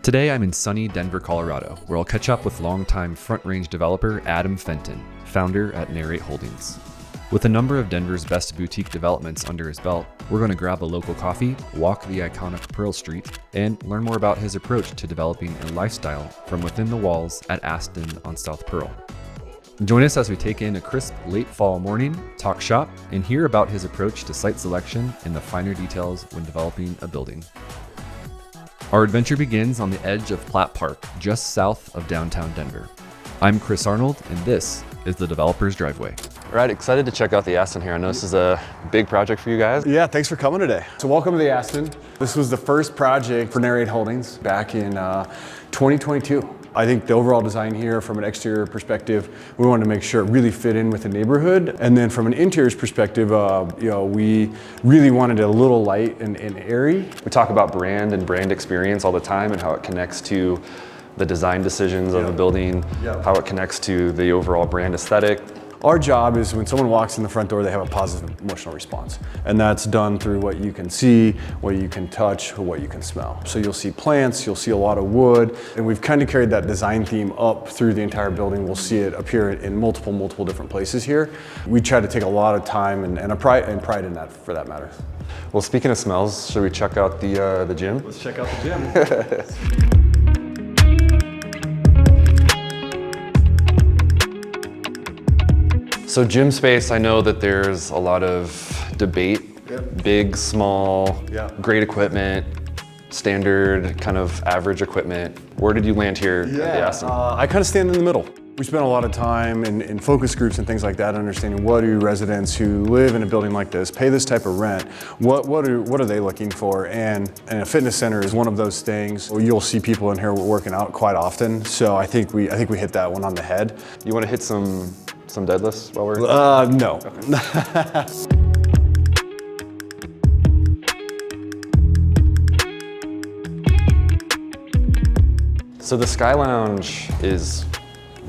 Today I'm in sunny Denver, Colorado, where I'll catch up with longtime Front Range developer Adam Fenton, founder at Narrate Holdings. With a number of Denver's best boutique developments under his belt, we're going to grab a local coffee, walk the iconic Pearl Street, and learn more about his approach to developing a lifestyle from within the walls at Aston on South Pearl. Join us as we take in a crisp late fall morning, talk shop, and hear about his approach to site selection and the finer details when developing a building. Our adventure begins on the edge of Platt Park, just south of downtown Denver. I'm Chris Arnold, and this is the Developer's Driveway. All right, excited to check out the Aston here. I know this is a big project for you guys. Yeah, thanks for coming today. So welcome to the Aston. This was the first project for Narrate Holdings back in 2022. I think the overall design here from an exterior perspective, we wanted to make sure it really fit in with the neighborhood. And then from an interiors perspective, we really wanted it a little light and airy. We talk about brand and brand experience all the time and how it connects to the design decisions of a building, how it connects to the overall brand aesthetic. Our job is when someone walks in the front door, they have a positive emotional response. And that's done through what you can see, what you can touch, what you can smell. So you'll see plants, you'll see a lot of wood, and we've kind of carried that design theme up through the entire building. We'll see it appear in multiple different places here. We try to take a lot of time and pride in that, for that matter. Well, speaking of smells, should we check out the gym? Let's check out the gym. So gym space, I know that there's a lot of debate, big, small, great equipment, standard, kind of average equipment. Where did you land here at the Aston? I kind of stand in the middle. We spent a lot of time in focus groups and things like that, understanding what do residents who live in a building like this, pay this type of rent, what are they looking for? And a fitness center is one of those things. You'll see people in here working out quite often, so I think we hit that one on the head. You want to hit some deadlifts while we're... No. Okay. So the Sky Lounge is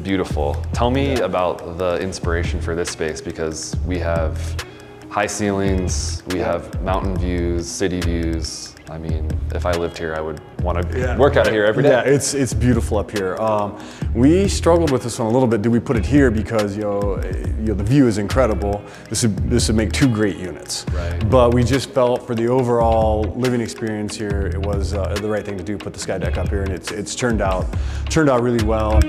beautiful. Tell me about the inspiration for this space, because we have high ceilings, we have mountain views, city views. I mean, if I lived here, I would want to work out here every day. Yeah, it's beautiful up here. We struggled with this one a little bit. Do we put it here because the view is incredible? This would make two great units. Right. But we just felt for the overall living experience here, it was the right thing to do. Put the sky deck up here, and it's turned out really well.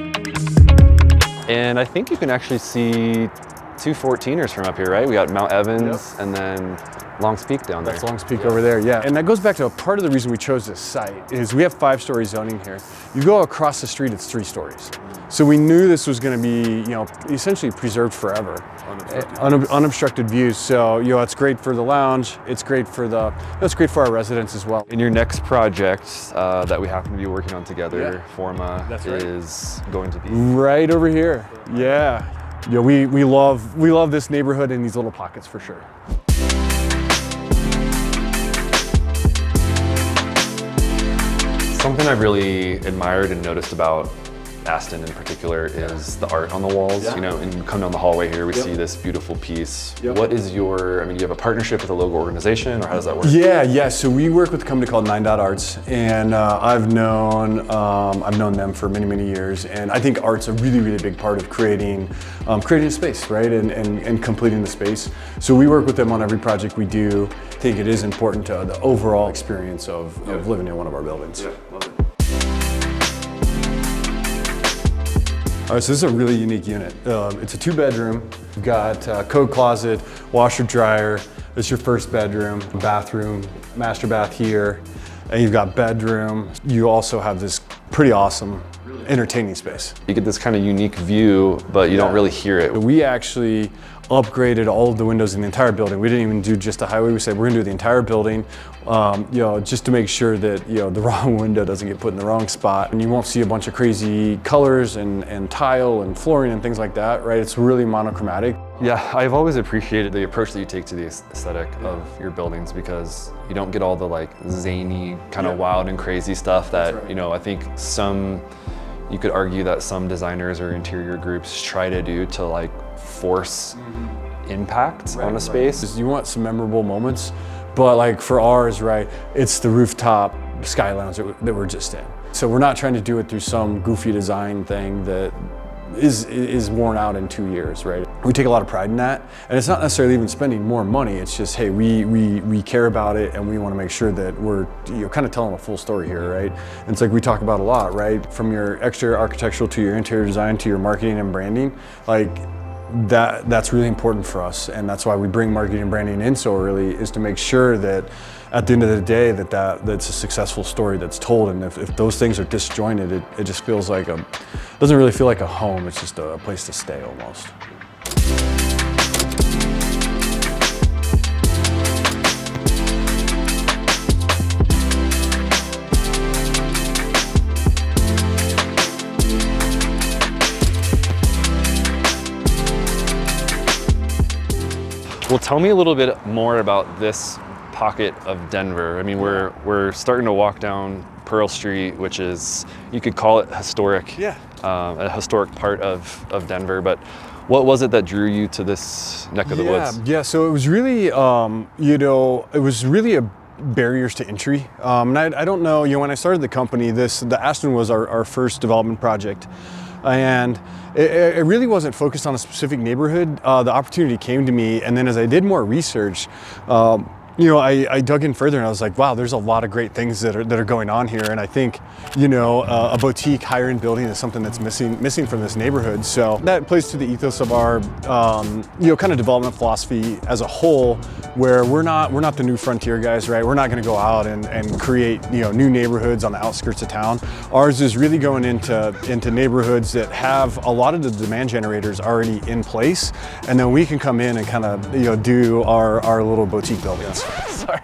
And I think you can actually see two 14ers from up here, right? We got Mount Evans and then Long's Peak down there. That's Long's Peak over there, yeah. And that goes back to a part of the reason we chose this site is we have 5-story zoning here. You go across the street, it's 3 stories. So we knew this was going to be, essentially preserved forever. Unobstructed views. So, it's great for the lounge. It's great for it's great for our residents as well. In your next project that we happen to be working on together, Forma, is going to be right over here. Yeah. We love this neighborhood and these little pockets for sure. Something I've really admired and noticed about Aston in particular is the art on the walls. And you come down the hallway here, we see this beautiful piece. What is you have a partnership with a local organization, or how does that work? Yeah. So we work with a company called 9 Arts, and I've known them for many years. And I think art's a really big part of creating a space, right? And completing the space. So we work with them on every project we do. I think it is important to the overall experience of living in one of our buildings. Yeah, love it. All right, so this is a really unique unit. It's a 2-bedroom. You've got coat closet, washer dryer. This is your first bedroom, bathroom, master bath here, and you've got bedroom. You also have this pretty awesome entertaining space. You get this kind of unique view, but you don't really hear it. We actually upgraded all of the windows in the entire building. We didn't even do just the highway. We said we're gonna do the entire building, just to make sure that the wrong window doesn't get put in the wrong spot. And you won't see a bunch of crazy colors and tile and flooring and things like that, right? It's really monochromatic. Yeah, I've always appreciated the approach that you take to the aesthetic of your buildings, because you don't get all the zany, kind of wild and crazy stuff that, I think you could argue that some designers or interior groups try to do to force impact on a space. You want some memorable moments, but for ours, right, it's the rooftop Sky Lounge that we're just in. So we're not trying to do it through some goofy design thing that is worn out in 2 years, right? We take a lot of pride in that, and it's not necessarily even spending more money. It's just, hey, we care about it, and we want to make sure that we're kind of telling a full story here, right? And it's like we talk about a lot, right? From your exterior architectural to your interior design to your marketing and branding, like that's really important for us, and that's why we bring marketing and branding in so early, is to make sure that at the end of the day that's a successful story that's told. And if those things are disjointed, it just feels like doesn't really feel like a home. It's just a place to stay almost. Well, tell me a little bit more about this pocket of Denver. I mean, we're starting to walk down Pearl Street, which is, you could call it historic, a historic part of Denver. But what was it that drew you to this neck of the woods? Yeah, so it was really, it was really barriers to entry. And I don't know, when I started the company, the Aston was our first development project. And it really wasn't focused on a specific neighborhood. The opportunity came to me, and then as I did more research, I dug in further, and I was like, wow, there's a lot of great things that are going on here. And I think, a boutique higher-end building is something that's missing from this neighborhood. So that plays to the ethos of our, kind of development philosophy as a whole, where we're not the new frontier guys, right? We're not going to go out and create, new neighborhoods on the outskirts of town. Ours is really going into neighborhoods that have a lot of the demand generators already in place, and then we can come in and kind of, do our little boutique buildings. Sorry.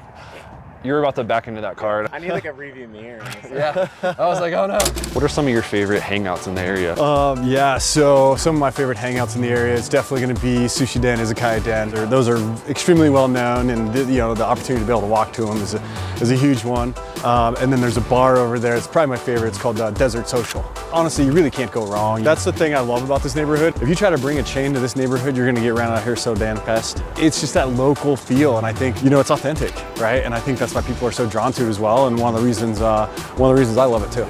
You were about to back into that car. I need like a review mirror. Yeah. I was like, oh no. What are some of your favorite hangouts in the area? So some of my favorite hangouts in the area is definitely going to be Sushi Den, Izakaya Den. Those are extremely well known, and the opportunity to be able to walk to them is a huge one. And then there's a bar over there. It's probably my favorite. It's called Desert Social. Honestly, you really can't go wrong. That's the thing I love about this neighborhood. If you try to bring a chain to this neighborhood, you're going to get ran out here so damn fast. It's just that local feel, and I think it's authentic, right? And I think that's why people are so drawn to it as well. And one of the reasons I love it too.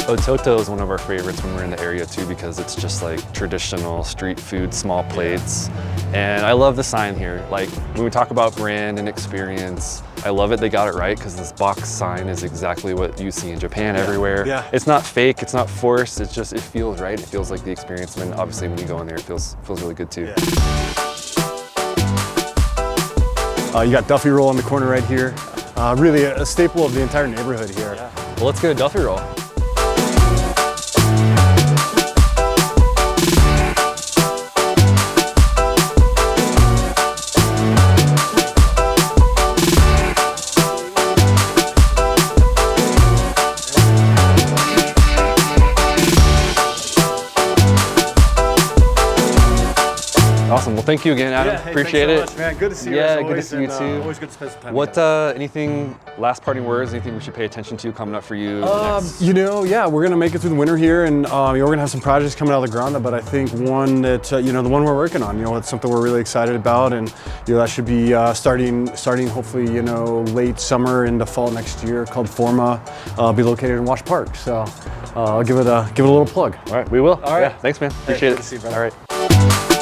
Ototo is one of our favorites when we're in the area too, because it's just like traditional street food, small plates. And I love the sign here. Like when we talk about brand and experience, I love it they got it right, because this box sign is exactly what you see in Japan everywhere. Yeah. It's not fake, it's not forced, it feels right. It feels like the experience. And obviously when you go in there, it feels really good too. Yeah. You got Duffy Roll on the corner right here. Really a staple of the entire neighborhood here. Yeah. Well, let's get a Duffy Roll. Awesome. Well, thank you again, Adam. Appreciate it. Thanks so much, man. Good to see you. Yeah, good to see you too. Always good to spend some time What, together. anything, last parting words, anything we should pay attention to coming up for you? Yeah, we're gonna make it through the winter here, and we're gonna have some projects coming out of the ground, but I think one that, the one we're working on, it's something we're really excited about, and that should be starting hopefully, late summer into fall next year, called Forma, be located in Wash Park. So I'll give it a little plug. All right, we will. All right. Yeah, thanks, man. Appreciate good it. to see you, brother. All right.